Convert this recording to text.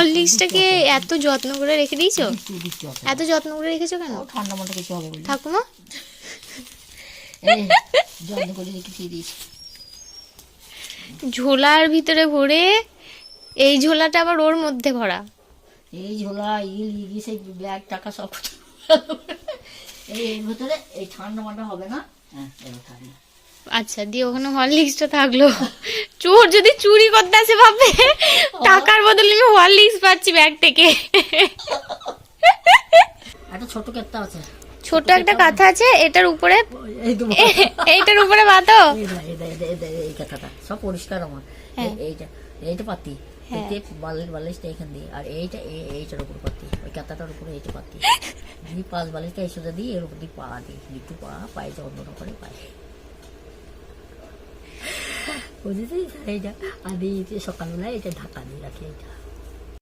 হরলিক্সটাকে এত যত্ন করে রেখে দিয়েছো? এত যত্ন করে রেখেছো কেন? ঠান্ডা মাথা কিছু হবে বলে ঠাকুমা যত্ন করে রেখে দিয়েছি। ঝোলার ভিতরে ভরে, এই ঝোলাটা আবার ওর মধ্যে ভরা। এই ঝোলা ইলিশ এই ব্যাগ টাকা সব এর ভিতরে এই ঠান্ডা মাথা হবে না। হ্যাঁ এবার থাকবে। আচ্ছা, দিয়ে ওখানে হরলিক্সটা থাকলো। চোর যদি চুরি করতে আসে ভাববে টাকার বদলে আমি হরলিক্স পাচ্ছি ব্যাগ থেকে। একটা ছোট কেটটা আছে, ছোট একটা কাঁথা আছে, এটার উপরে এই তো এইটার উপরে বাতো। এই কথাটা সব পরিষ্কার আমার। এইটা এইটা পাতি, বালিশটা এখান দিয়ে, আর এইটা এইটার উপর পাতি, ওই কাঁথাটার উপরে এইটা পাতি দিয়ে পাঁচ বালিশটা এই সোজা দিয়ে এর উপর দিয়ে পা দিই, একটু পায়ে যন্ত্রণা করে পায়ে, বুঝেছিস? এইটা আর দিয়ে সকালবেলায় এটা ঢাকা দিয়ে রাখি। এইটা